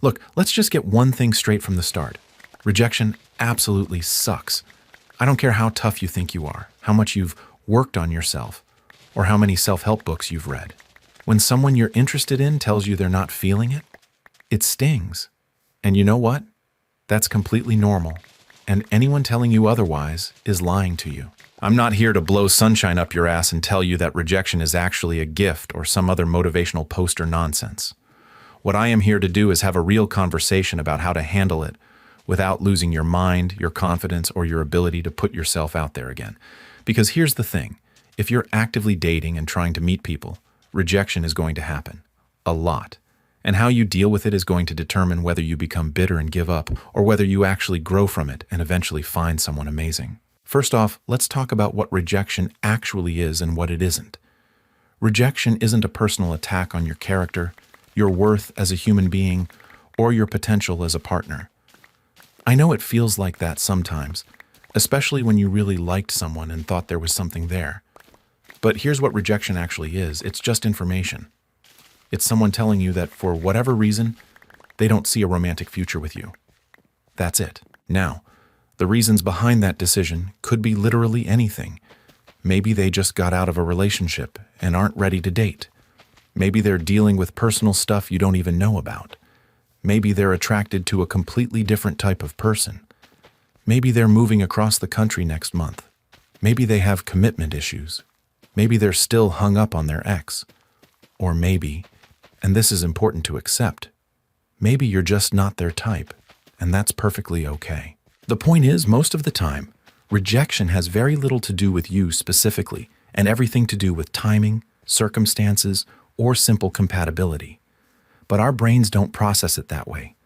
Look, let's just get one thing straight from the start. Rejection absolutely sucks. I don't care how tough you think you are, how much you've worked on yourself, or how many self-help books you've read. When someone you're interested in tells you they're not feeling it, it stings. And you know what? That's completely normal. And anyone telling you otherwise is lying to you. I'm not here to blow sunshine up your ass and tell you that rejection is actually a gift or some other motivational poster nonsense. What I am here to do is have a real conversation about how to handle it without losing your mind, your confidence, or your ability to put yourself out there again. Because here's the thing, if you're actively dating and trying to meet people, rejection is going to happen. A lot. And how you deal with it is going to determine whether you become bitter and give up, or whether you actually grow from it and eventually find someone amazing. First off, let's talk about what rejection actually is and what it isn't. Rejection isn't a personal attack on your character, your worth as a human being, or your potential as a partner. I know it feels like that sometimes, especially when you really liked someone and thought there was something there. But here's what rejection actually is. It's just information. It's someone telling you that for whatever reason, they don't see a romantic future with you. That's it. Now, the reasons behind that decision could be literally anything. Maybe they just got out of a relationship and aren't ready to date. Maybe they're dealing with personal stuff you don't even know about. Maybe they're attracted to a completely different type of person. Maybe they're moving across the country next month. Maybe they have commitment issues. Maybe they're still hung up on their ex. Or maybe, and this is important to accept, maybe you're just not their type, and that's perfectly okay. The point is, most of the time, rejection has very little to do with you specifically, and everything to do with timing, circumstances, or simple compatibility. But our brains don't process it that way.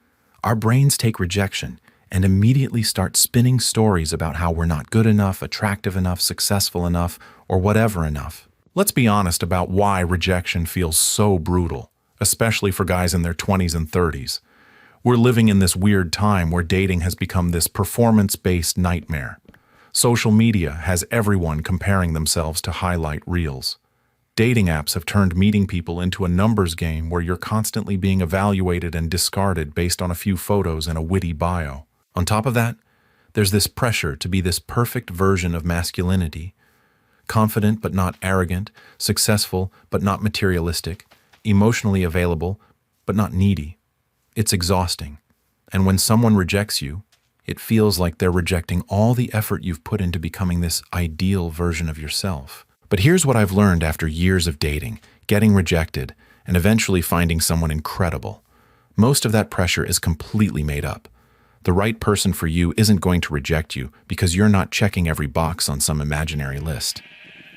Our brains take rejection and immediately start spinning stories about how we're not good enough, attractive enough, successful enough, or whatever enough. Let's be honest about why rejection feels so brutal, especially for guys in their 20s and 30s. We're living in this weird time where dating has become this performance-based nightmare. Social media has everyone comparing themselves to highlight reels. Dating apps have turned meeting people into a numbers game where you're constantly being evaluated and discarded based on a few photos and a witty bio. On top of that, there's this pressure to be this perfect version of masculinity. Confident but not arrogant, successful but not materialistic, emotionally available but not needy. It's exhausting. And when someone rejects you, it feels like they're rejecting all the effort you've put into becoming this ideal version of yourself. But here's what I've learned after years of dating, getting rejected, and eventually finding someone incredible. Most of that pressure is completely made up. The right person for you isn't going to reject you because you're not checking every box on some imaginary list.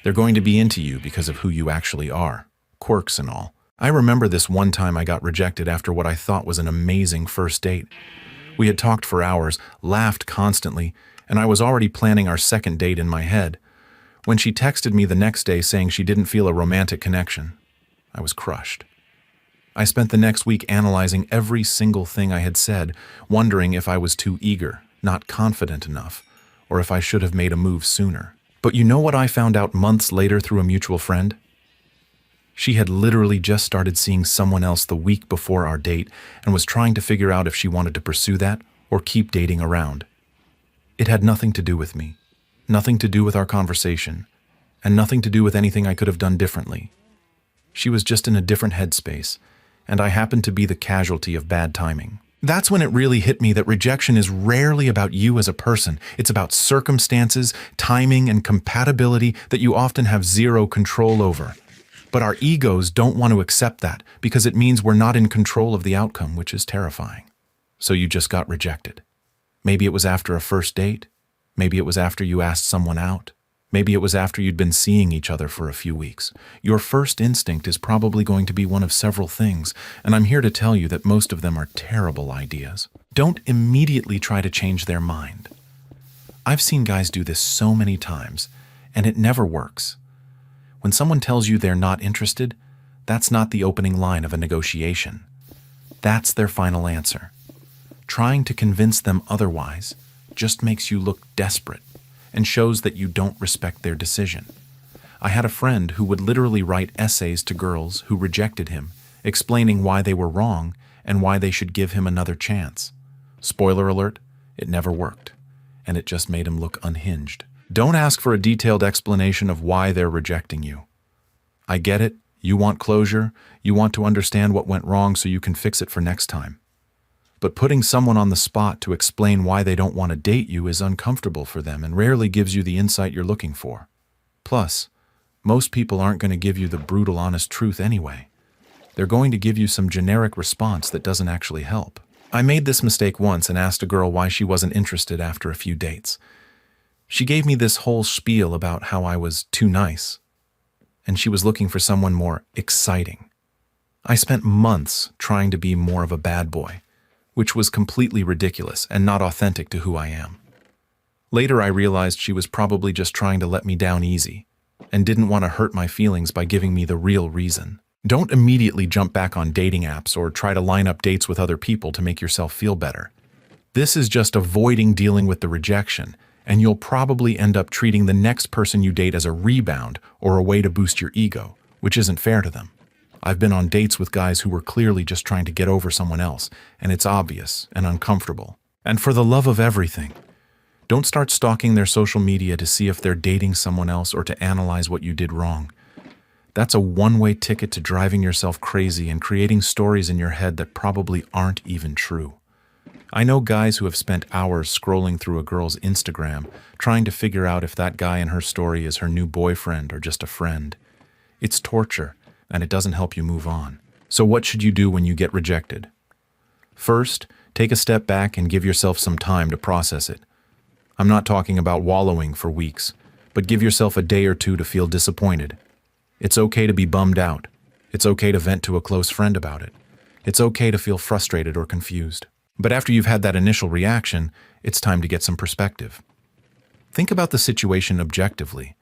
They're going to be into you because of who you actually are, quirks and all. I remember this one time I got rejected after what I thought was an amazing first date. We had talked for hours, laughed constantly, and I was already planning our second date in my head. When she texted me the next day saying she didn't feel a romantic connection, I was crushed. I spent the next week analyzing every single thing I had said, wondering if I was too eager, not confident enough, or if I should have made a move sooner. But you know what I found out months later through a mutual friend? She had literally just started seeing someone else the week before our date and was trying to figure out if she wanted to pursue that or keep dating around. It had nothing to do with me, nothing to do with our conversation, and nothing to do with anything I could have done differently. She was just in a different headspace, and I happened to be the casualty of bad timing. That's when it really hit me that rejection is rarely about you as a person. It's about circumstances, timing, and compatibility that you often have zero control over. But our egos don't want to accept that because it means we're not in control of the outcome, which is terrifying. So you just got rejected. Maybe it was after a first date. Maybe it was after you asked someone out. Maybe it was after you'd been seeing each other for a few weeks. Your first instinct is probably going to be one of several things, and I'm here to tell you that most of them are terrible ideas. Don't immediately try to change their mind. I've seen guys do this so many times, and it never works. When someone tells you they're not interested, that's not the opening line of a negotiation. That's their final answer. Trying to convince them otherwise just makes you look desperate and shows that you don't respect their decision. I had a friend who would literally write essays to girls who rejected him, explaining why they were wrong and why they should give him another chance. Spoiler alert, it never worked, and it just made him look unhinged. Don't ask for a detailed explanation of why they're rejecting you. I get it, you want closure, you want to understand what went wrong so you can fix it for next time. But putting someone on the spot to explain why they don't want to date you is uncomfortable for them and rarely gives you the insight you're looking for. Plus, most people aren't going to give you the brutal, honest truth anyway. They're going to give you some generic response that doesn't actually help. I made this mistake once and asked a girl why she wasn't interested after a few dates. She gave me this whole spiel about how I was too nice, and she was looking for someone more exciting. I spent months trying to be more of a bad boy, which was completely ridiculous and not authentic to who I am. Later, I realized she was probably just trying to let me down easy and didn't want to hurt my feelings by giving me the real reason. Don't immediately jump back on dating apps or try to line up dates with other people to make yourself feel better. This is just avoiding dealing with the rejection, and you'll probably end up treating the next person you date as a rebound or a way to boost your ego, which isn't fair to them. I've been on dates with guys who were clearly just trying to get over someone else, and it's obvious and uncomfortable. And for the love of everything, don't start stalking their social media to see if they're dating someone else or to analyze what you did wrong. That's a one-way ticket to driving yourself crazy and creating stories in your head that probably aren't even true. I know guys who have spent hours scrolling through a girl's Instagram, trying to figure out if that guy in her story is her new boyfriend or just a friend. It's torture, and it doesn't help you move on. So what should you do when you get rejected? First, take a step back and give yourself some time to process it. I'm not talking about wallowing for weeks, but give yourself a day or two to feel disappointed. It's okay to be bummed out. It's okay to vent to a close friend about it. It's okay to feel frustrated or confused. But after you've had that initial reaction, it's time to get some perspective. Think about the situation objectively.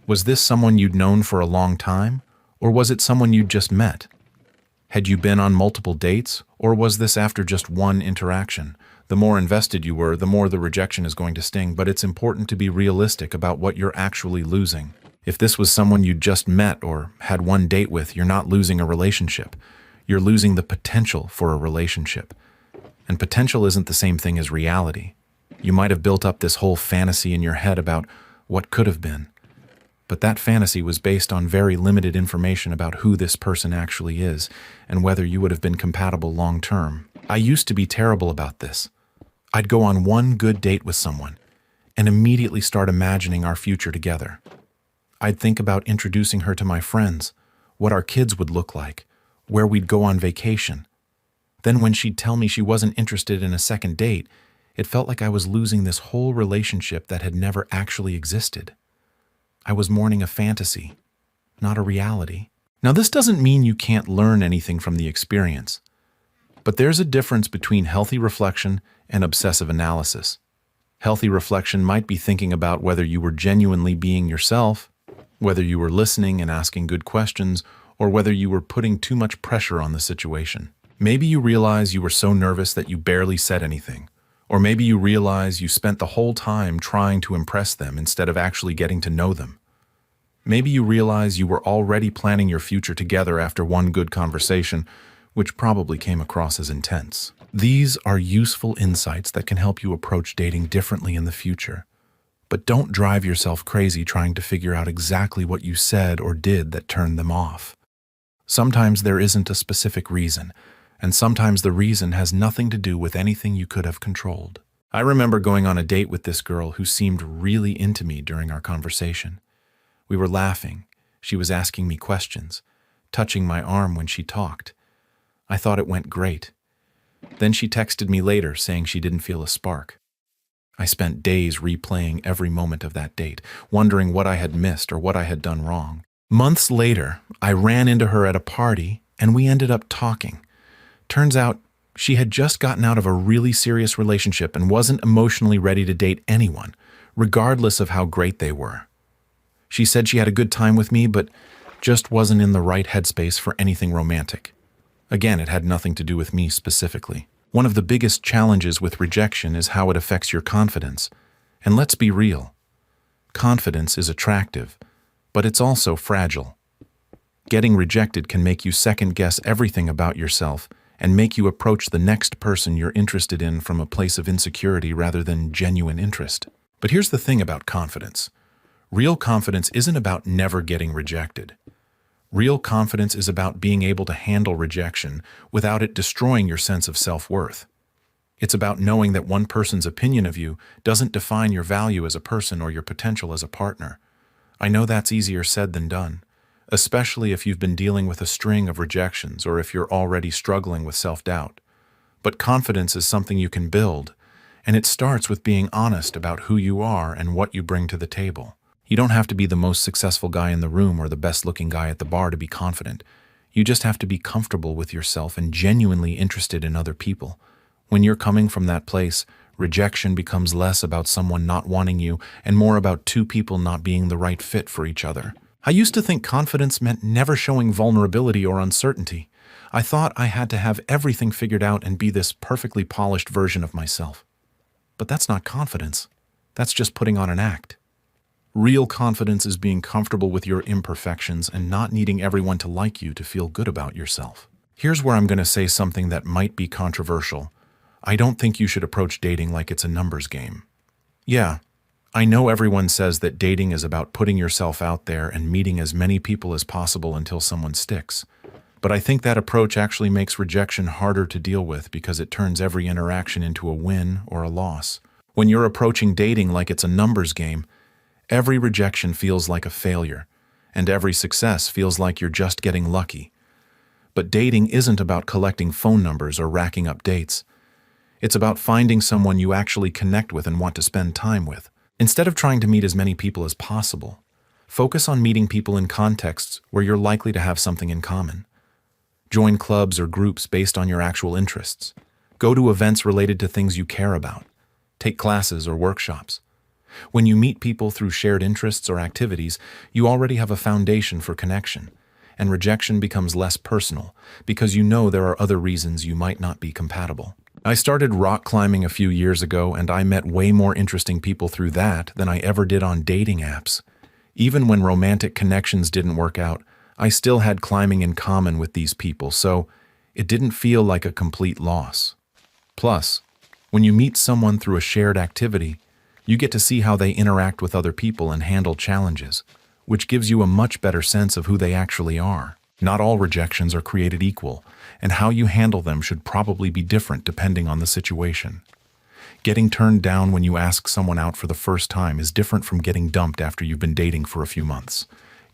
Was this someone you'd known for a long time, or was it someone you'd just met? Had you been on multiple dates, or was this after just one interaction? The more invested you were, the more the rejection is going to sting, but it's important to be realistic about what you're actually losing. If this was someone you just met or had one date with, you're not losing a relationship. You're losing the potential for a relationship. And potential isn't the same thing as reality. You might have built up this whole fantasy in your head about what could have been. But that fantasy was based on very limited information about who this person actually is and whether you would have been compatible long term. I used to be terrible about this. I'd go on one good date with someone and immediately start imagining our future together. I'd think about introducing her to my friends, what our kids would look like, where we'd go on vacation. Then when she'd tell me she wasn't interested in a second date, it felt like I was losing this whole relationship that had never actually existed. I was mourning a fantasy, not a reality. Now, this doesn't mean you can't learn anything from the experience, but there's a difference between healthy reflection and obsessive analysis. Healthy reflection might be thinking about whether you were genuinely being yourself, whether you were listening and asking good questions, or whether you were putting too much pressure on the situation. Maybe you realize you were so nervous that you barely said anything. Or maybe you realize you spent the whole time trying to impress them instead of actually getting to know them. Maybe you realize you were already planning your future together after one good conversation, which probably came across as intense. These are useful insights that can help you approach dating differently in the future. But don't drive yourself crazy trying to figure out exactly what you said or did that turned them off. Sometimes there isn't a specific reason, and sometimes the reason has nothing to do with anything you could have controlled. I remember going on a date with this girl who seemed really into me during our conversation. We were laughing. She was asking me questions, touching my arm when she talked. I thought it went great. Then she texted me later saying she didn't feel a spark. I spent days replaying every moment of that date, wondering what I had missed or what I had done wrong. Months later, I ran into her at a party, and we ended up talking. Turns out, she had just gotten out of a really serious relationship and wasn't emotionally ready to date anyone, regardless of how great they were. She said she had a good time with me, but just wasn't in the right headspace for anything romantic. Again, it had nothing to do with me specifically. One of the biggest challenges with rejection is how it affects your confidence. And let's be real. Confidence is attractive, but it's also fragile. Getting rejected can make you second-guess everything about yourself and make you approach the next person you're interested in from a place of insecurity rather than genuine interest. But here's the thing about confidence. Real confidence isn't about never getting rejected. Real confidence is about being able to handle rejection without it destroying your sense of self-worth. It's about knowing that one person's opinion of you doesn't define your value as a person or your potential as a partner. I know that's easier said than done, especially if you've been dealing with a string of rejections or if you're already struggling with self-doubt. But confidence is something you can build, and it starts with being honest about who you are and what you bring to the table. You don't have to be the most successful guy in the room or the best-looking guy at the bar to be confident. You just have to be comfortable with yourself and genuinely interested in other people. When you're coming from that place, rejection becomes less about someone not wanting you and more about two people not being the right fit for each other. I used to think confidence meant never showing vulnerability or uncertainty. I thought I had to have everything figured out and be this perfectly polished version of myself. But that's not confidence. That's just putting on an act. Real confidence is being comfortable with your imperfections and not needing everyone to like you to feel good about yourself. Here's where I'm going to say something that might be controversial. I don't think you should approach dating like it's a numbers game. Yeah, I know everyone says that dating is about putting yourself out there and meeting as many people as possible until someone sticks. But I think that approach actually makes rejection harder to deal with because it turns every interaction into a win or a loss. When you're approaching dating like it's a numbers game, every rejection feels like a failure, and every success feels like you're just getting lucky. But dating isn't about collecting phone numbers or racking up dates. It's about finding someone you actually connect with and want to spend time with. Instead of trying to meet as many people as possible, focus on meeting people in contexts where you're likely to have something in common. Join clubs or groups based on your actual interests. Go to events related to things you care about. Take classes or workshops. When you meet people through shared interests or activities, you already have a foundation for connection, and rejection becomes less personal because you know there are other reasons you might not be compatible. I started rock climbing a few years ago, and I met way more interesting people through that than I ever did on dating apps. Even when romantic connections didn't work out, I still had climbing in common with these people, so it didn't feel like a complete loss. Plus, when you meet someone through a shared activity, you get to see how they interact with other people and handle challenges, which gives you a much better sense of who they actually are. Not all rejections are created equal, and how you handle them should probably be different depending on the situation. Getting turned down when you ask someone out for the first time is different from getting dumped after you've been dating for a few months.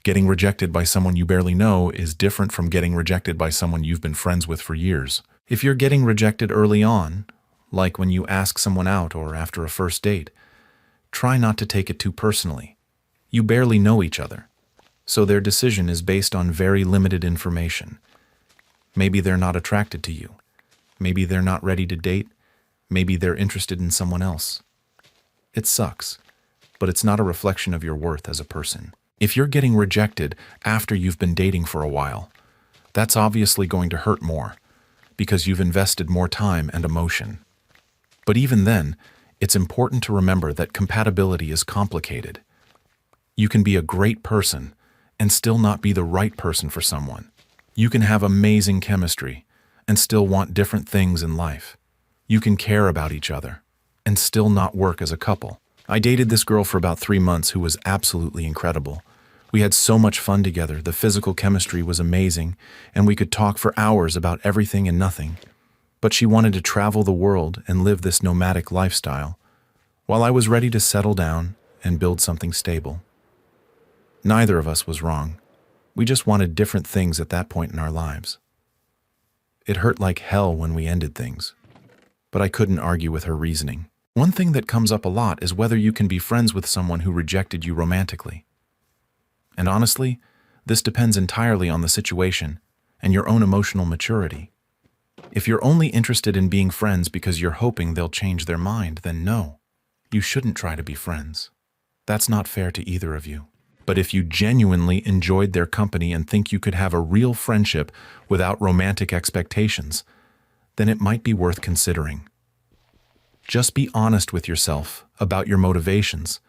Getting rejected by someone you barely know is different from getting rejected by someone you've been friends with for years. If you're getting rejected early on, like when you ask someone out or after a first date, try not to take it too personally. You barely know each other, so their decision is based on very limited information. Maybe they're not attracted to you. Maybe they're not ready to date. Maybe they're interested in someone else. It sucks, but it's not a reflection of your worth as a person. If you're getting rejected after you've been dating for a while, that's obviously going to hurt more because you've invested more time and emotion. But even then, it's important to remember that compatibility is complicated. You can be a great person and still not be the right person for someone. You can have amazing chemistry and still want different things in life. You can care about each other and still not work as a couple. I dated this girl for about 3 months who was absolutely incredible. We had so much fun together, the physical chemistry was amazing, and we could talk for hours about everything and nothing. But she wanted to travel the world and live this nomadic lifestyle, while I was ready to settle down and build something stable. Neither of us was wrong. We just wanted different things at that point in our lives. It hurt like hell when we ended things, but I couldn't argue with her reasoning. One thing that comes up a lot is whether you can be friends with someone who rejected you romantically. And honestly, this depends entirely on the situation and your own emotional maturity. If you're only interested in being friends because you're hoping they'll change their mind, then no, you shouldn't try to be friends. That's not fair to either of you. But if you genuinely enjoyed their company and think you could have a real friendship without romantic expectations, then it might be worth considering. Just be honest with yourself about your motivations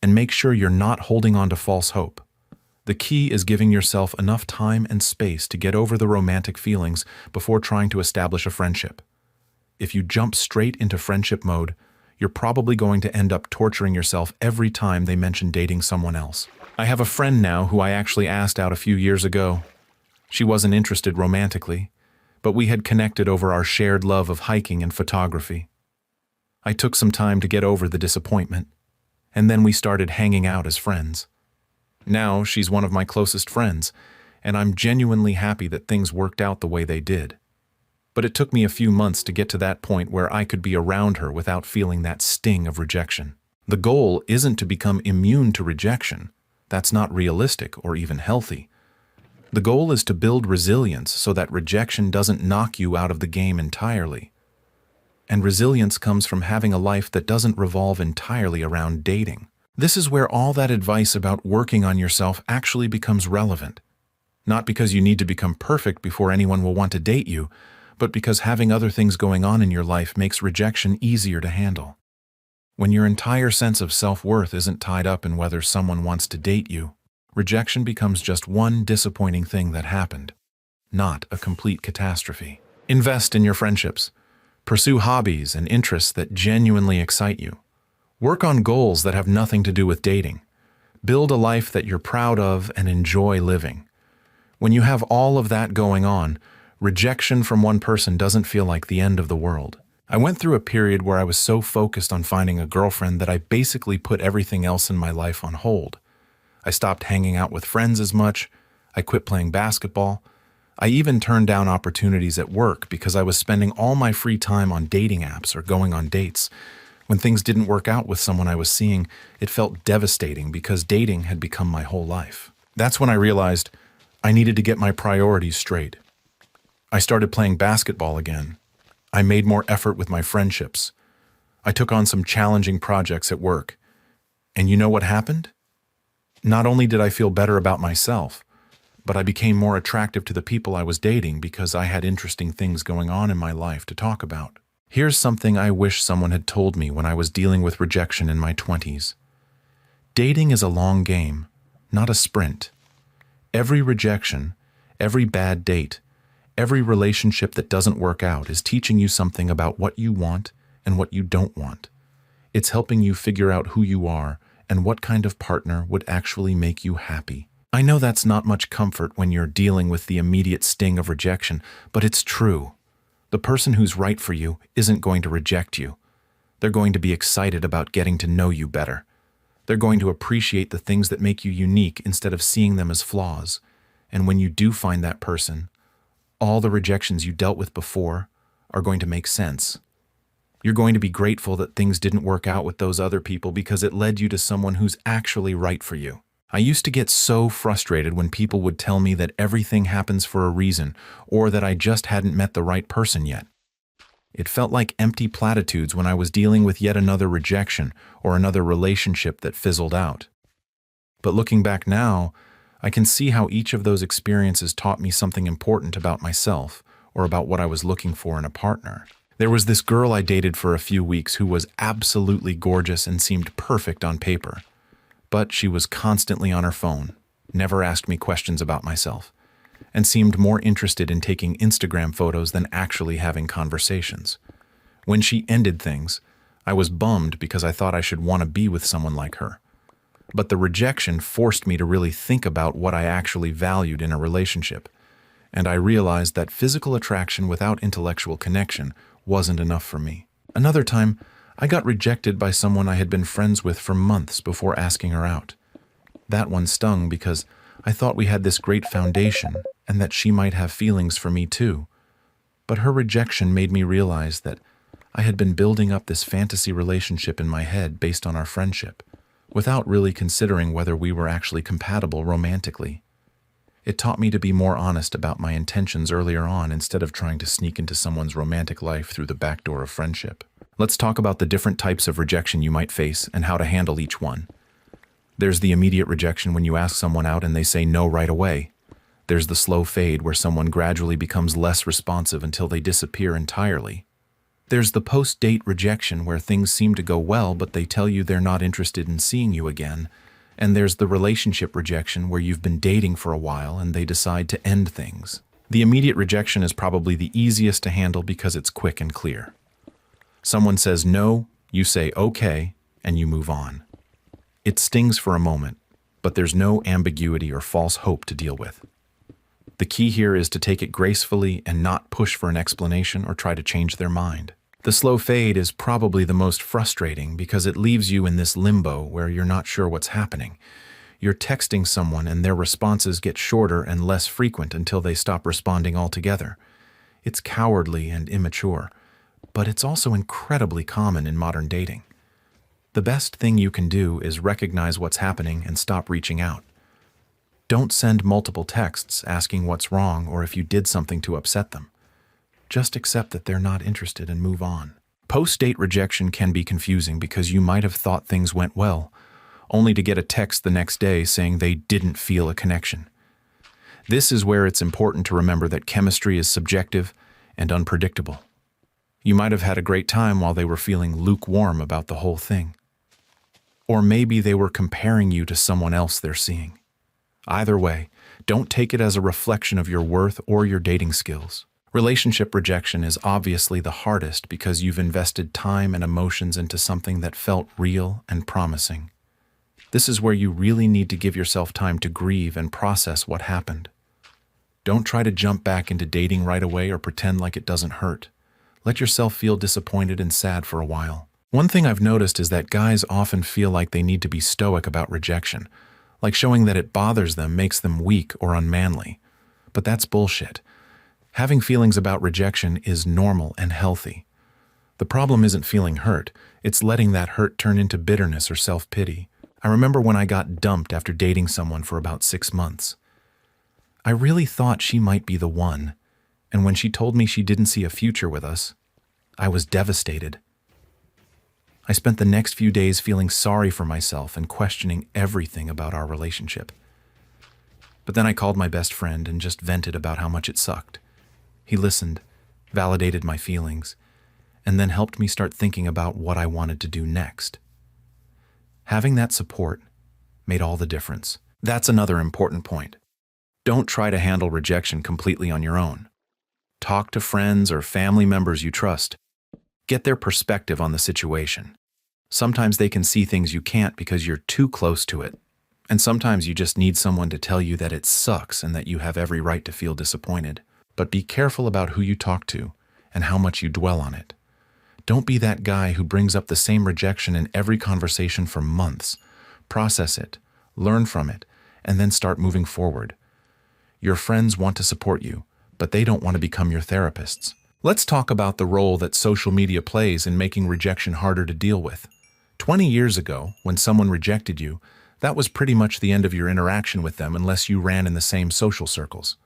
and make sure you're not holding on to false hope. The key is giving yourself enough time and space to get over the romantic feelings before trying to establish a friendship. If you jump straight into friendship mode, you're probably going to end up torturing yourself every time they mention dating someone else. I have a friend now who I actually asked out a few years ago. She wasn't interested romantically, but we had connected over our shared love of hiking and photography. I took some time to get over the disappointment, and then we started hanging out as friends. Now she's one of my closest friends, and I'm genuinely happy that things worked out the way they did. But it took me a few months to get to that point where I could be around her without feeling that sting of rejection. The goal isn't to become immune to rejection. That's not realistic or even healthy. The goal is to build resilience so that rejection doesn't knock you out of the game entirely. And resilience comes from having a life that doesn't revolve entirely around dating. This is where all that advice about working on yourself actually becomes relevant. Not because you need to become perfect before anyone will want to date you, but because having other things going on in your life makes rejection easier to handle. When your entire sense of self-worth isn't tied up in whether someone wants to date you, rejection becomes just one disappointing thing that happened, not a complete catastrophe. Invest in your friendships. Pursue hobbies and interests that genuinely excite you. Work on goals that have nothing to do with dating. Build a life that you're proud of and enjoy living. When you have all of that going on, rejection from one person doesn't feel like the end of the world. I went through a period where I was so focused on finding a girlfriend that I basically put everything else in my life on hold. I stopped hanging out with friends as much. I quit playing basketball. I even turned down opportunities at work because I was spending all my free time on dating apps or going on dates. When things didn't work out with someone I was seeing, it felt devastating because dating had become my whole life. That's when I realized I needed to get my priorities straight. I started playing basketball again. I made more effort with my friendships. I took on some challenging projects at work. And you know what happened? Not only did I feel better about myself, but I became more attractive to the people I was dating because I had interesting things going on in my life to talk about. Here's something I wish someone had told me when I was dealing with rejection in my 20s. Dating is a long game, not a sprint. Every rejection, every bad date, every relationship that doesn't work out is teaching you something about what you want and what you don't want. It's helping you figure out who you are and what kind of partner would actually make you happy. I know that's not much comfort when you're dealing with the immediate sting of rejection, but it's true. The person who's right for you isn't going to reject you. They're going to be excited about getting to know you better. They're going to appreciate the things that make you unique instead of seeing them as flaws. And when you do find that person, all the rejections you dealt with before are going to make sense. You're going to be grateful that things didn't work out with those other people because it led you to someone who's actually right for you. I used to get so frustrated when people would tell me that everything happens for a reason or that I just hadn't met the right person yet. It felt like empty platitudes when I was dealing with yet another rejection or another relationship that fizzled out. But looking back now, I can see how each of those experiences taught me something important about myself or about what I was looking for in a partner. There was this girl I dated for a few weeks who was absolutely gorgeous and seemed perfect on paper. But she was constantly on her phone, never asked me questions about myself, and seemed more interested in taking Instagram photos than actually having conversations. When she ended things, I was bummed because I thought I should want to be with someone like her. But the rejection forced me to really think about what I actually valued in a relationship, and I realized that physical attraction without intellectual connection wasn't enough for me. Another time, I got rejected by someone I had been friends with for months before asking her out. That one stung because I thought we had this great foundation and that she might have feelings for me too. But her rejection made me realize that I had been building up this fantasy relationship in my head based on our friendship, without really considering whether we were actually compatible romantically. It taught me to be more honest about my intentions earlier on instead of trying to sneak into someone's romantic life through the back door of friendship. Let's talk about the different types of rejection you might face and how to handle each one. There's the immediate rejection when you ask someone out and they say no right away. There's the slow fade where someone gradually becomes less responsive until they disappear entirely. There's the post-date rejection where things seem to go well but they tell you they're not interested in seeing you again, And there's the relationship rejection where you've been dating for a while and they decide to end things. The immediate rejection is probably the easiest to handle because it's quick and clear. Someone says no, you say okay, and you move on. It stings for a moment, but there's no ambiguity or false hope to deal with. The key here is to take it gracefully and not push for an explanation or try to change their mind. The slow fade is probably the most frustrating because it leaves you in this limbo where you're not sure what's happening. You're texting someone and their responses get shorter and less frequent until they stop responding altogether. It's cowardly and immature, but it's also incredibly common in modern dating. The best thing you can do is recognize what's happening and stop reaching out. Don't send multiple texts asking what's wrong or if you did something to upset them. Just accept that they're not interested and move on. Post-date rejection can be confusing because you might have thought things went well, only to get a text the next day saying they didn't feel a connection. This is where it's important to remember that chemistry is subjective and unpredictable. You might have had a great time while they were feeling lukewarm about the whole thing. Or maybe they were comparing you to someone else they're seeing. Either way, don't take it as a reflection of your worth or your dating skills. Relationship rejection is obviously the hardest because you've invested time and emotions into something that felt real and promising. This is where you really need to give yourself time to grieve and process what happened. Don't try to jump back into dating right away or pretend like it doesn't hurt. Let yourself feel disappointed and sad for a while. One thing I've noticed is that guys often feel like they need to be stoic about rejection, like showing that it bothers them makes them weak or unmanly. But that's bullshit. Having feelings about rejection is normal and healthy. The problem isn't feeling hurt, it's letting that hurt turn into bitterness or self-pity. I remember when I got dumped after dating someone for about 6 months. I really thought she might be the one, and when she told me she didn't see a future with us, I was devastated. I spent the next few days feeling sorry for myself and questioning everything about our relationship. But then I called my best friend and just vented about how much it sucked. He listened, validated my feelings, and then helped me start thinking about what I wanted to do next. Having that support made all the difference. That's another important point. Don't try to handle rejection completely on your own. Talk to friends or family members you trust. Get their perspective on the situation. Sometimes they can see things you can't because you're too close to it. And sometimes you just need someone to tell you that it sucks and that you have every right to feel disappointed. But be careful about who you talk to and how much you dwell on it. Don't be that guy who brings up the same rejection in every conversation for months. Process it, learn from it, and then start moving forward. Your friends want to support you, but they don't want to become your therapists. Let's talk about the role that social media plays in making rejection harder to deal with. 20 years ago, when someone rejected you, that was pretty much the end of your interaction with them unless you ran in the same social circles.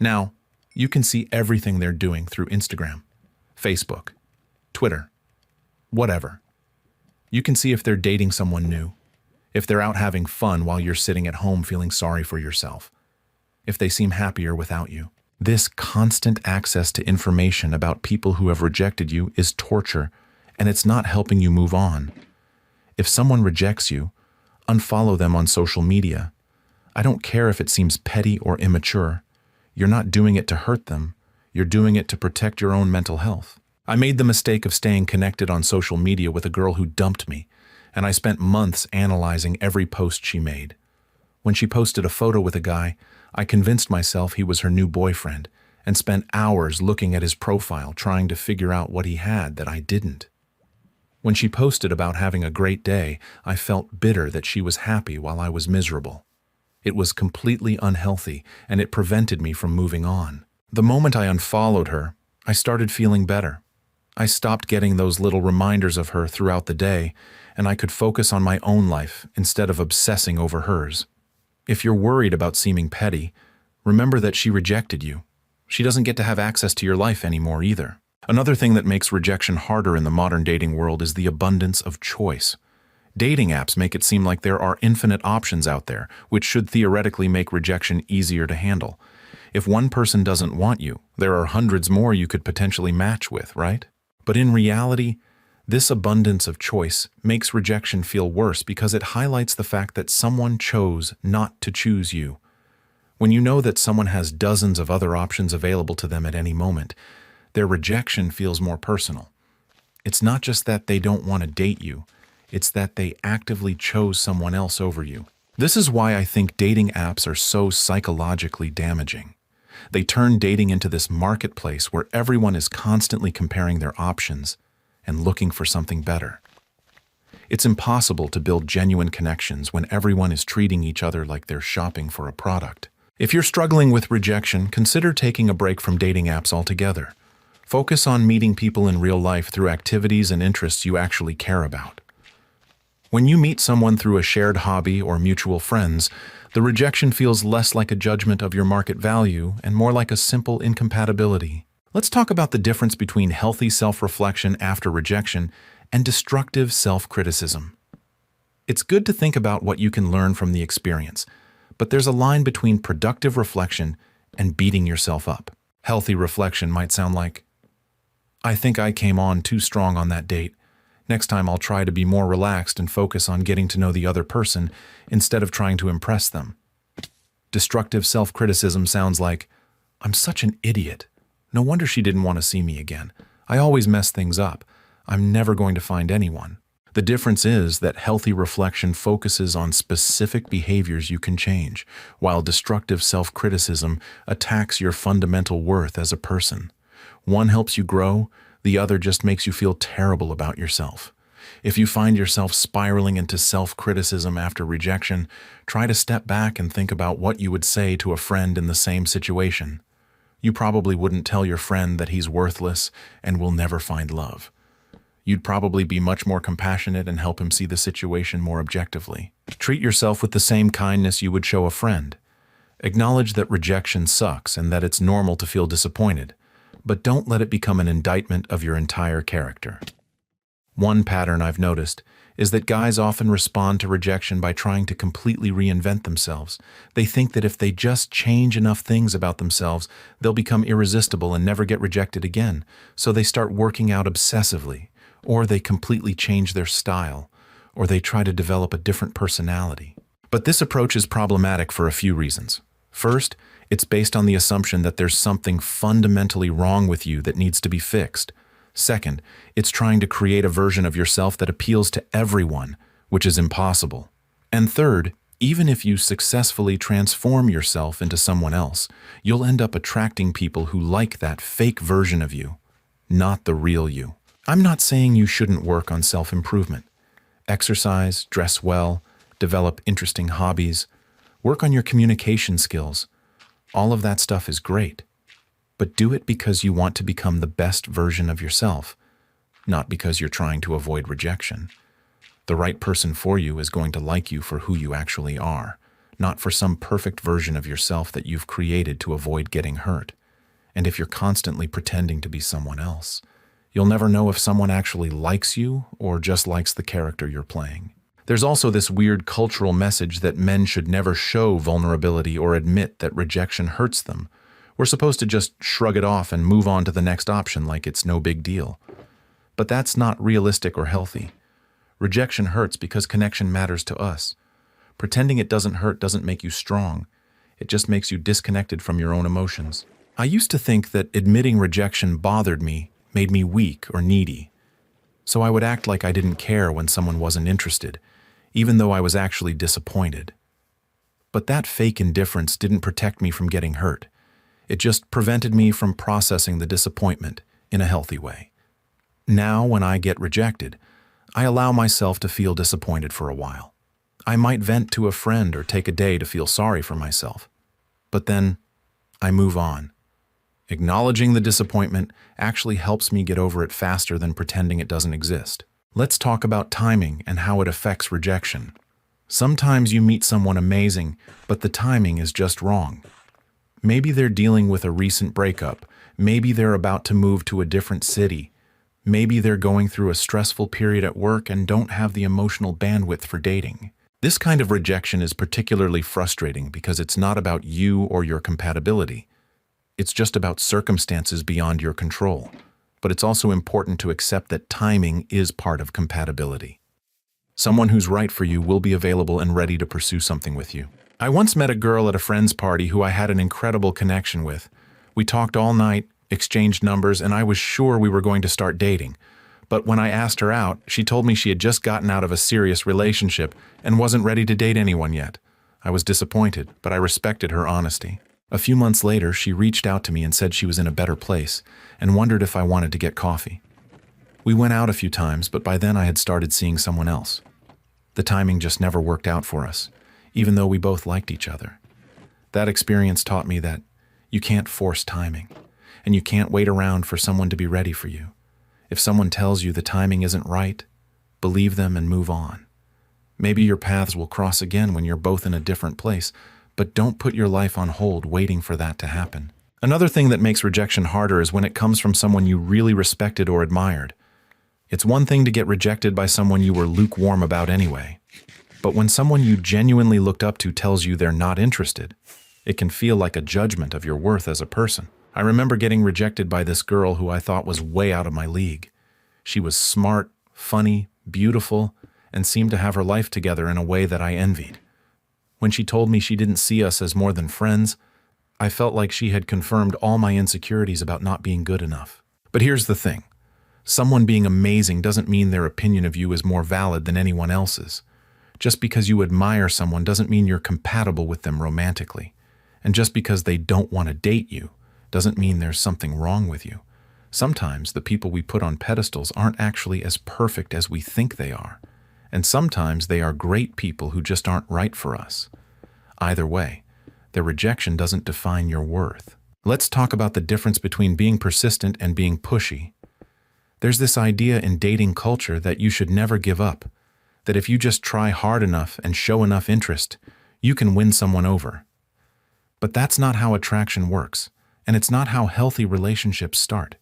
Now, you can see everything they're doing through Instagram, Facebook, Twitter, whatever. You can see if they're dating someone new, if they're out having fun while you're sitting at home feeling sorry for yourself, if they seem happier without you. This constant access to information about people who have rejected you is torture, and it's not helping you move on. If someone rejects you, unfollow them on social media. I don't care if it seems petty or immature. You're not doing it to hurt them. You're doing it to protect your own mental health. I made the mistake of staying connected on social media with a girl who dumped me, and I spent months analyzing every post she made. When she posted a photo with a guy, I convinced myself he was her new boyfriend and spent hours looking at his profile trying to figure out what he had that I didn't. When she posted about having a great day, I felt bitter that she was happy while I was miserable. It was completely unhealthy, and it prevented me from moving on. The moment I unfollowed her, I started feeling better. I stopped getting those little reminders of her throughout the day, and I could focus on my own life instead of obsessing over hers. If you're worried about seeming petty, remember that she rejected you. She doesn't get to have access to your life anymore either. Another thing that makes rejection harder in the modern dating world is the abundance of choice. Dating apps make it seem like there are infinite options out there, which should theoretically make rejection easier to handle. If one person doesn't want you, there are hundreds more you could potentially match with, right? But in reality, This abundance of choice makes rejection feel worse because it highlights the fact that someone chose not to choose you. When you know that someone has dozens of other options available to them at any moment, their rejection feels more personal. It's not just that they don't want to date you, it's that they actively chose someone else over you. This is why I think dating apps are so psychologically damaging. They turn dating into this marketplace where everyone is constantly comparing their options and looking for something better. It's impossible to build genuine connections when everyone is treating each other like they're shopping for a product. If you're struggling with rejection, consider taking a break from dating apps altogether. Focus on meeting people in real life through activities and interests you actually care about. When you meet someone through a shared hobby or mutual friends, the rejection feels less like a judgment of your market value and more like a simple incompatibility. Let's talk about the difference between healthy self-reflection after rejection and destructive self-criticism. It's good to think about what you can learn from the experience, but there's a line between productive reflection and beating yourself up. Healthy reflection might sound like, "I think I came on too strong on that date. Next time I'll try to be more relaxed and focus on getting to know the other person instead of trying to impress them." Destructive self-criticism sounds like, "I'm such an idiot. No wonder she didn't want to see me again. I always mess things up. I'm never going to find anyone." The difference is that healthy reflection focuses on specific behaviors you can change, while destructive self-criticism attacks your fundamental worth as a person. One helps you grow, the other just makes you feel terrible about yourself. If you find yourself spiraling into self-criticism after rejection, try to step back and think about what you would say to a friend in the same situation. You probably wouldn't tell your friend that he's worthless and will never find love. You'd probably be much more compassionate and help him see the situation more objectively. Treat yourself with the same kindness you would show a friend. Acknowledge that rejection sucks and that it's normal to feel disappointed, but don't let it become an indictment of your entire character. One pattern I've noticed is that guys often respond to rejection by trying to completely reinvent themselves. They think that if they just change enough things about themselves, they'll become irresistible and never get rejected again. So they start working out obsessively, or they completely change their style, or they try to develop a different personality. But this approach is problematic for a few reasons. First, it's based on the assumption that there's something fundamentally wrong with you that needs to be fixed. Second, it's trying to create a version of yourself that appeals to everyone, which is impossible. And third, even if you successfully transform yourself into someone else, you'll end up attracting people who like that fake version of you, not the real you. I'm not saying you shouldn't work on self-improvement. Exercise, dress well, develop interesting hobbies, work on your communication skills. All of that stuff is great. But do it because you want to become the best version of yourself, not because you're trying to avoid rejection. The right person for you is going to like you for who you actually are, not for some perfect version of yourself that you've created to avoid getting hurt. And if you're constantly pretending to be someone else, you'll never know if someone actually likes you or just likes the character you're playing. There's also this weird cultural message that men should never show vulnerability or admit that rejection hurts them. We're supposed to just shrug it off and move on to the next option like it's no big deal. But that's not realistic or healthy. Rejection hurts because connection matters to us. Pretending it doesn't hurt doesn't make you strong. It just makes you disconnected from your own emotions. I used to think that admitting rejection bothered me, made me weak or needy. So I would act like I didn't care when someone wasn't interested, even though I was actually disappointed. But that fake indifference didn't protect me from getting hurt. It just prevented me from processing the disappointment in a healthy way. Now, when I get rejected, I allow myself to feel disappointed for a while. I might vent to a friend or take a day to feel sorry for myself. But then, I move on. Acknowledging the disappointment actually helps me get over it faster than pretending it doesn't exist. Let's talk about timing and how it affects rejection. Sometimes you meet someone amazing, but the timing is just wrong. Maybe they're dealing with a recent breakup. Maybe they're about to move to a different city. Maybe they're going through a stressful period at work and don't have the emotional bandwidth for dating. This kind of rejection is particularly frustrating because it's not about you or your compatibility. It's just about circumstances beyond your control. but it's also important to accept that timing is part of compatibility. Someone who's right for you will be available and ready to pursue something with you. I once met a girl at a friend's party who I had an incredible connection with. We talked all night, exchanged numbers, and I was sure we were going to start dating. But when I asked her out, she told me she had just gotten out of a serious relationship and wasn't ready to date anyone yet. I was disappointed, but I respected her honesty. A few months later, she reached out to me and said she was in a better place and wondered if I wanted to get coffee. We went out a few times, but by then I had started seeing someone else. The timing just never worked out for us, even though we both liked each other. That experience taught me that you can't force timing, and you can't wait around for someone to be ready for you. If someone tells you the timing isn't right, believe them and move on. Maybe your paths will cross again when you're both in a different place, but don't put your life on hold waiting for that to happen. Another thing that makes rejection harder is when it comes from someone you really respected or admired. It's one thing to get rejected by someone you were lukewarm about anyway. But when someone you genuinely looked up to tells you they're not interested, it can feel like a judgment of your worth as a person. I remember getting rejected by this girl who I thought was way out of my league. She was smart, funny, beautiful, and seemed to have her life together in a way that I envied. When she told me she didn't see us as more than friends, I felt like she had confirmed all my insecurities about not being good enough. But here's the thing. Someone being amazing doesn't mean their opinion of you is more valid than anyone else's. Just because you admire someone doesn't mean you're compatible with them romantically. And just because they don't want to date you doesn't mean there's something wrong with you. Sometimes the people we put on pedestals aren't actually as perfect as we think they are. And sometimes they are great people who just aren't right for us. Either way, their rejection doesn't define your worth. Let's talk about the difference between being persistent and being pushy. There's this idea in dating culture that you should never give up, that if you just try hard enough and show enough interest, you can win someone over. But that's not how attraction works, and it's not how healthy relationships start.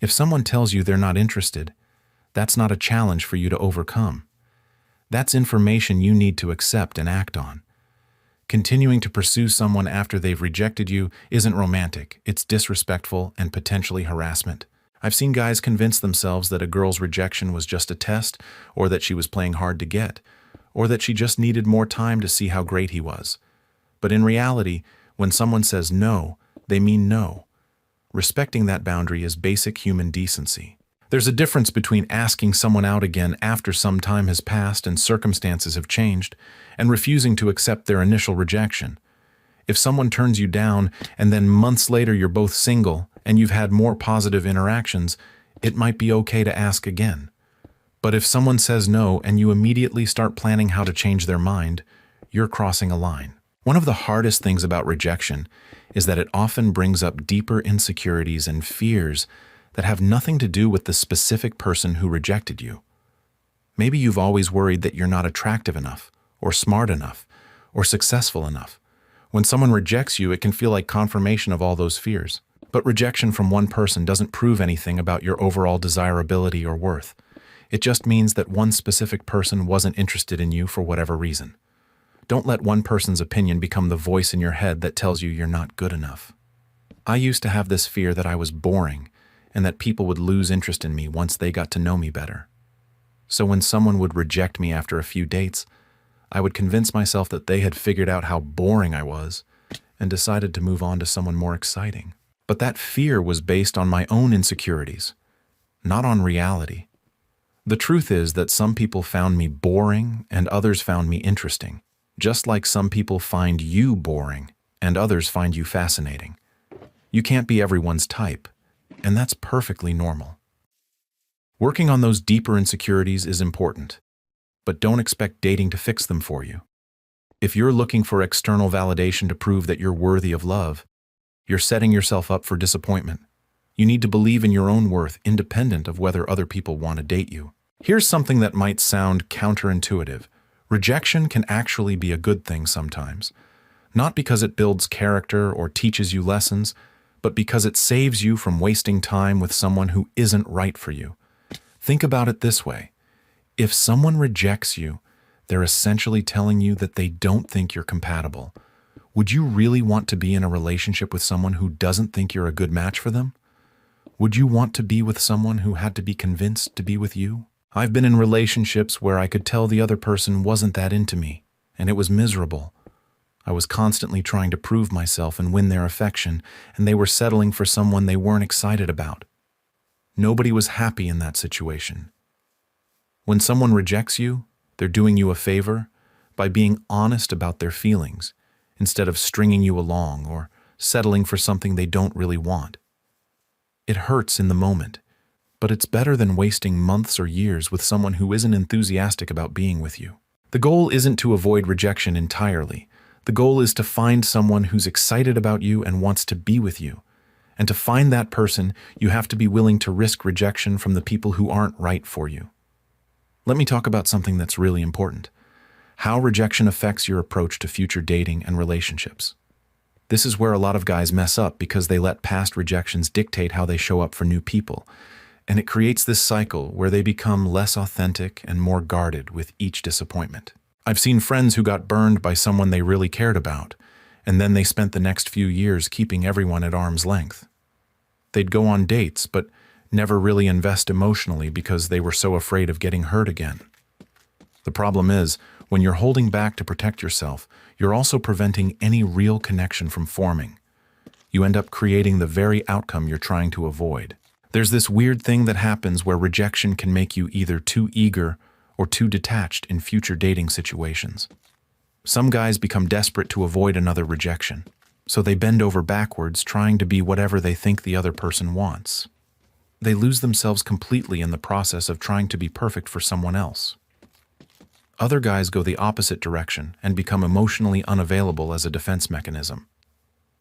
If someone tells you they're not interested, that's not a challenge for you to overcome. That's information you need to accept and act on. Continuing to pursue someone after they've rejected you isn't romantic, it's disrespectful and potentially harassment. I've seen guys convince themselves that a girl's rejection was just a test, or that she was playing hard to get, or that she just needed more time to see how great he was. But in reality, when someone says no, they mean no. Respecting that boundary is basic human decency. There's a difference between asking someone out again after some time has passed and circumstances have changed, and refusing to accept their initial rejection. If someone turns you down and then months later you're both single and you've had more positive interactions, it might be okay to ask again. But if someone says no and you immediately start planning how to change their mind, you're crossing a line. One of the hardest things about rejection is that it often brings up deeper insecurities and fears that have nothing to do with the specific person who rejected you. Maybe you've always worried that you're not attractive enough, or smart enough, or successful enough. When someone rejects you, it can feel like confirmation of all those fears. But rejection from one person doesn't prove anything about your overall desirability or worth. It just means that one specific person wasn't interested in you for whatever reason. Don't let one person's opinion become the voice in your head that tells you you're not good enough. I used to have this fear that I was boring, and that people would lose interest in me once they got to know me better. So when someone would reject me after a few dates, I would convince myself that they had figured out how boring I was and decided to move on to someone more exciting. But that fear was based on my own insecurities, not on reality. The truth is that some people found me boring and others found me interesting, just like some people find you boring and others find you fascinating. You can't be everyone's type, and that's perfectly normal. Working on those deeper insecurities is important, but don't expect dating to fix them for you. If you're looking for external validation to prove that you're worthy of love, you're setting yourself up for disappointment. You need to believe in your own worth independent of whether other people want to date you. Here's something that might sound counterintuitive. Rejection can actually be a good thing sometimes, not because it builds character or teaches you lessons, but because it saves you from wasting time with someone who isn't right for you. Think about it this way. If someone rejects you, they're essentially telling you that they don't think you're compatible. Would you really want to be in a relationship with someone who doesn't think you're a good match for them? Would you want to be with someone who had to be convinced to be with you? I've been in relationships where I could tell the other person wasn't that into me, and it was miserable. I was constantly trying to prove myself and win their affection, and they were settling for someone they weren't excited about. Nobody was happy in that situation. When someone rejects you, they're doing you a favor by being honest about their feelings instead of stringing you along or settling for something they don't really want. It hurts in the moment, but it's better than wasting months or years with someone who isn't enthusiastic about being with you. The goal isn't to avoid rejection entirely. The goal is to find someone who's excited about you and wants to be with you. And to find that person, you have to be willing to risk rejection from the people who aren't right for you. Let me talk about something that's really important: how rejection affects your approach to future dating and relationships. This is where a lot of guys mess up because they let past rejections dictate how they show up for new people. And it creates this cycle where they become less authentic and more guarded with each disappointment. I've seen friends who got burned by someone they really cared about, and then they spent the next few years keeping everyone at arm's length. They'd go on dates, but never really invest emotionally because they were so afraid of getting hurt again. The problem is, when you're holding back to protect yourself, you're also preventing any real connection from forming. You end up creating the very outcome you're trying to avoid. There's this weird thing that happens where rejection can make you either too eager or too detached in future dating situations. Some guys become desperate to avoid another rejection, so they bend over backwards trying to be whatever they think the other person wants. They lose themselves completely in the process of trying to be perfect for someone else. Other guys go the opposite direction and become emotionally unavailable as a defense mechanism.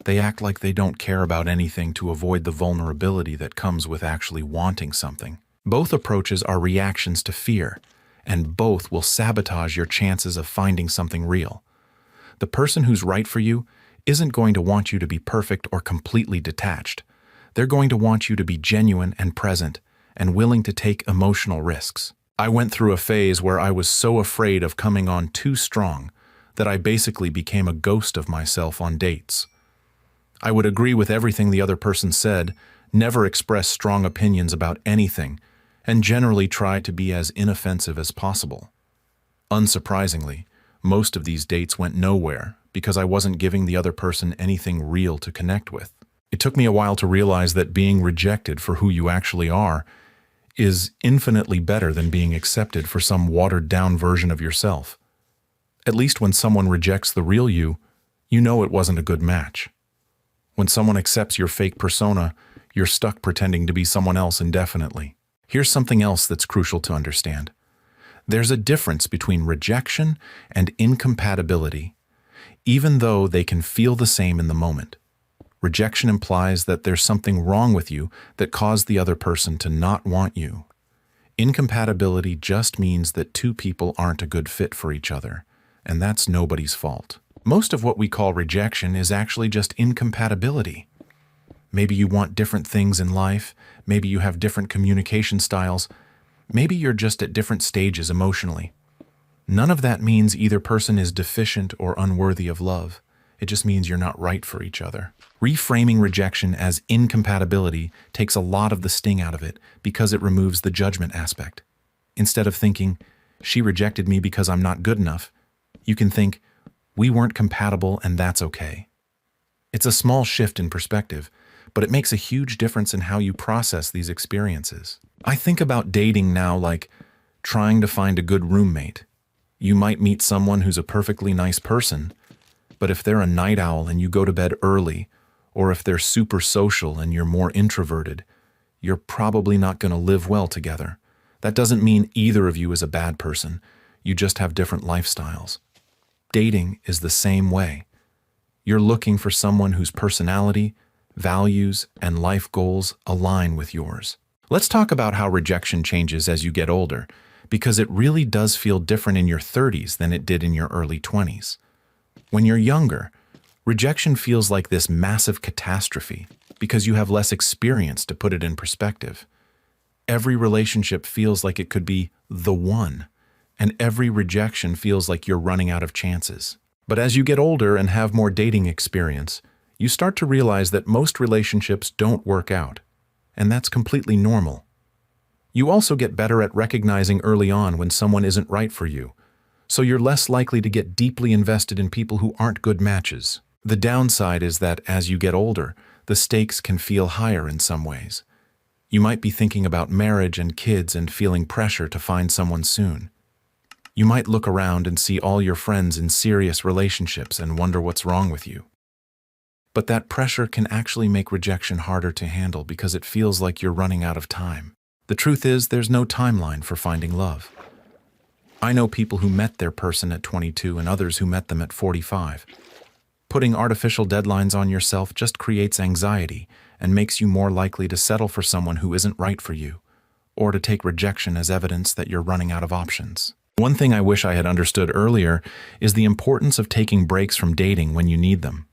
They act like they don't care about anything to avoid the vulnerability that comes with actually wanting something. Both approaches are reactions to fear, and both will sabotage your chances of finding something real. The person who's right for you isn't going to want you to be perfect or completely detached. They're going to want you to be genuine and present and willing to take emotional risks. I went through a phase where I was so afraid of coming on too strong that I basically became a ghost of myself on dates. I would agree with everything the other person said, never express strong opinions about anything, and generally try to be as inoffensive as possible. Unsurprisingly, most of these dates went nowhere because I wasn't giving the other person anything real to connect with. It took me a while to realize that being rejected for who you actually are is infinitely better than being accepted for some watered-down version of yourself. At least when someone rejects the real you, you know it wasn't a good match. When someone accepts your fake persona, you're stuck pretending to be someone else indefinitely. Here's something else that's crucial to understand. There's a difference between rejection and incompatibility, even though they can feel the same in the moment. Rejection implies that there's something wrong with you that caused the other person to not want you. Incompatibility just means that two people aren't a good fit for each other, and that's nobody's fault. Most of what we call rejection is actually just incompatibility. Maybe you want different things in life, maybe you have different communication styles, maybe you're just at different stages emotionally. None of that means either person is deficient or unworthy of love. It just means you're not right for each other. Reframing rejection as incompatibility takes a lot of the sting out of it because it removes the judgment aspect. Instead of thinking, she rejected me because I'm not good enough, you can think, we weren't compatible and that's okay. It's a small shift in perspective, but it makes a huge difference in how you process these experiences. I think about dating now like trying to find a good roommate. You might meet someone who's a perfectly nice person, but if they're a night owl and you go to bed early, or if they're super social and you're more introverted, you're probably not going to live well together. That doesn't mean either of you is a bad person. You just have different lifestyles. Dating is the same way. You're looking for someone whose personality, values, and life goals align with yours. Let's talk about how rejection changes as you get older, because it really does feel different in your 30s than it did in your early 20s. When you're younger, rejection feels like this massive catastrophe because you have less experience to put it in perspective. Every relationship feels like it could be the one, and every rejection feels like you're running out of chances. But as you get older and have more dating experience, you start to realize that most relationships don't work out. and that's completely normal. You also get better at recognizing early on when someone isn't right for you, so you're less likely to get deeply invested in people who aren't good matches. The downside is that as you get older, the stakes can feel higher in some ways. You might be thinking about marriage and kids and feeling pressure to find someone soon. You might look around and see all your friends in serious relationships and wonder what's wrong with you. But that pressure can actually make rejection harder to handle because it feels like you're running out of time. The truth is, there's no timeline for finding love. I know people who met their person at 22 and others who met them at 45. Putting artificial deadlines on yourself just creates anxiety and makes you more likely to settle for someone who isn't right for you, or to take rejection as evidence that you're running out of options. One thing I wish I had understood earlier is the importance of taking breaks from dating when you need them.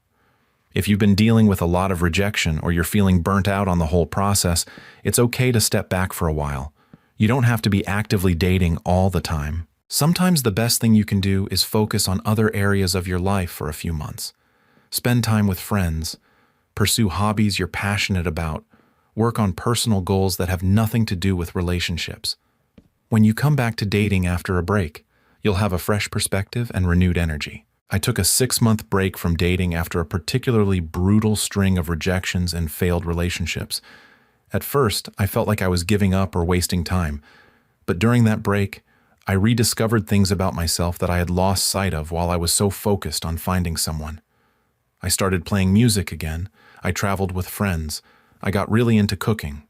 If you've been dealing with a lot of rejection or you're feeling burnt out on the whole process, it's okay to step back for a while. You don't have to be actively dating all the time. Sometimes the best thing you can do is focus on other areas of your life for a few months. Spend time with friends, pursue hobbies you're passionate about, work on personal goals that have nothing to do with relationships. When you come back to dating after a break, you'll have a fresh perspective and renewed energy. I took a 6-month break from dating after a particularly brutal string of rejections and failed relationships. At first, I felt like I was giving up or wasting time, but during that break, I rediscovered things about myself that I had lost sight of while I was so focused on finding someone. I started playing music again, I traveled with friends, I got really into cooking.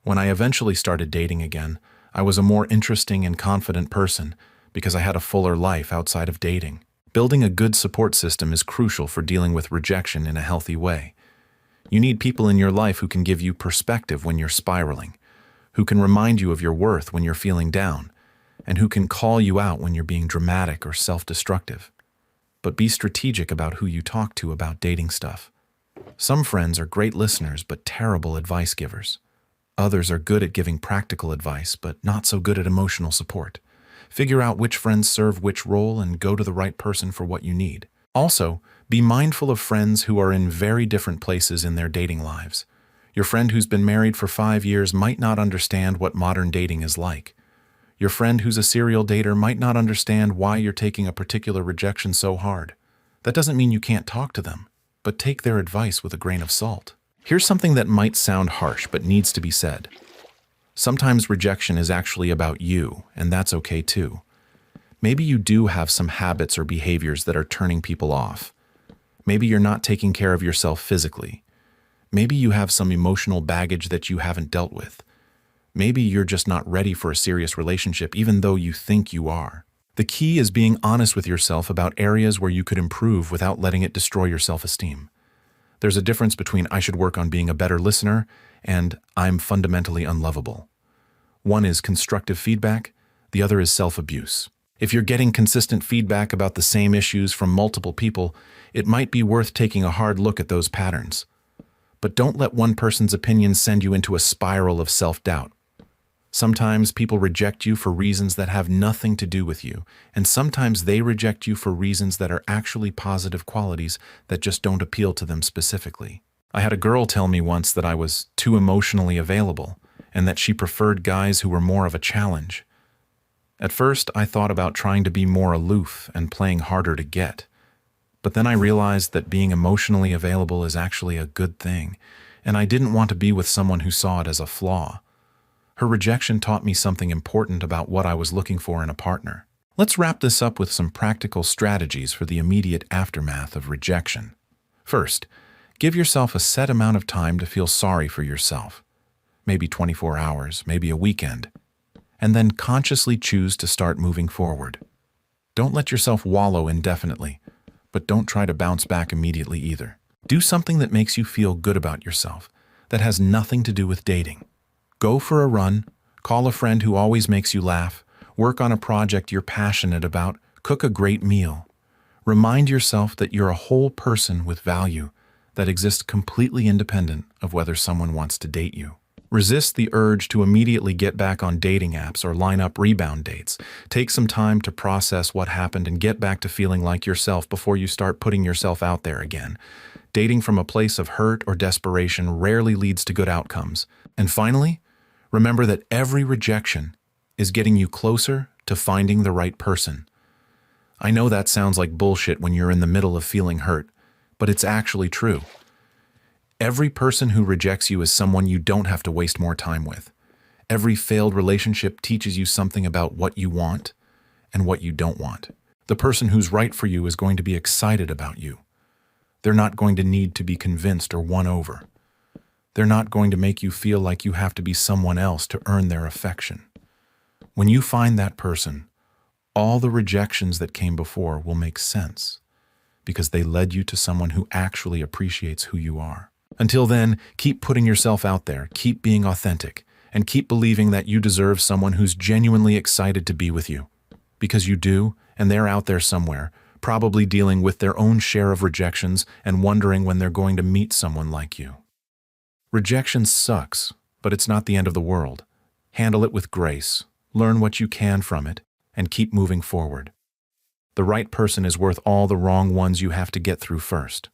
When I eventually started dating again, I was a more interesting and confident person because I had a fuller life outside of dating. Building a good support system is crucial for dealing with rejection in a healthy way. You need people in your life who can give you perspective when you're spiraling, who can remind you of your worth when you're feeling down, and who can call you out when you're being dramatic or self-destructive. But be strategic about who you talk to about dating stuff. Some friends are great listeners but terrible advice givers. Others are good at giving practical advice but not so good at emotional support. Figure out which friends serve which role and go to the right person for what you need. Also, be mindful of friends who are in very different places in their dating lives. Your friend who's been married for 5 years might not understand what modern dating is like. Your friend who's a serial dater might not understand why you're taking a particular rejection so hard. That doesn't mean you can't talk to them, but take their advice with a grain of salt. Here's something that might sound harsh but needs to be said. Sometimes rejection is actually about you, and that's okay too. Maybe you do have some habits or behaviors that are turning people off. Maybe you're not taking care of yourself physically. Maybe you have some emotional baggage that you haven't dealt with. Maybe you're just not ready for a serious relationship even though you think you are. The key is being honest with yourself about areas where you could improve without letting it destroy your self-esteem. There's a difference between I should work on being a better listener and I'm fundamentally unlovable. One is constructive feedback, the other is self-abuse. If you're getting consistent feedback about the same issues from multiple people, it might be worth taking a hard look at those patterns. But don't let one person's opinion send you into a spiral of self-doubt. Sometimes people reject you for reasons that have nothing to do with you, and sometimes they reject you for reasons that are actually positive qualities that just don't appeal to them specifically. I had a girl tell me once that I was too emotionally available, and that she preferred guys who were more of a challenge. At first, I thought about trying to be more aloof and playing harder to get. But then I realized that being emotionally available is actually a good thing, and I didn't want to be with someone who saw it as a flaw. Her rejection taught me something important about what I was looking for in a partner. Let's wrap this up with some practical strategies for the immediate aftermath of rejection. First, give yourself a set amount of time to feel sorry for yourself. Maybe 24 hours, maybe a weekend. And then consciously choose to start moving forward. Don't let yourself wallow indefinitely, but don't try to bounce back immediately either. Do something that makes you feel good about yourself, that has nothing to do with dating. Go for a run, call a friend who always makes you laugh, work on a project you're passionate about, cook a great meal. Remind yourself that you're a whole person with value that exists completely independent of whether someone wants to date you. Resist the urge to immediately get back on dating apps or line up rebound dates. Take some time to process what happened and get back to feeling like yourself before you start putting yourself out there again. Dating from a place of hurt or desperation rarely leads to good outcomes. And finally, remember that every rejection is getting you closer to finding the right person. I know that sounds like bullshit when you're in the middle of feeling hurt, but it's actually true. Every person who rejects you is someone you don't have to waste more time with. Every failed relationship teaches you something about what you want and what you don't want. The person who's right for you is going to be excited about you. They're not going to need to be convinced or won over. They're not going to make you feel like you have to be someone else to earn their affection. When you find that person, all the rejections that came before will make sense because they led you to someone who actually appreciates who you are. Until then, keep putting yourself out there, keep being authentic, and keep believing that you deserve someone who's genuinely excited to be with you. Because you do, and they're out there somewhere, probably dealing with their own share of rejections and wondering when they're going to meet someone like you. Rejection sucks, but it's not the end of the world. Handle it with grace, learn what you can from it, and keep moving forward. The right person is worth all the wrong ones you have to get through first.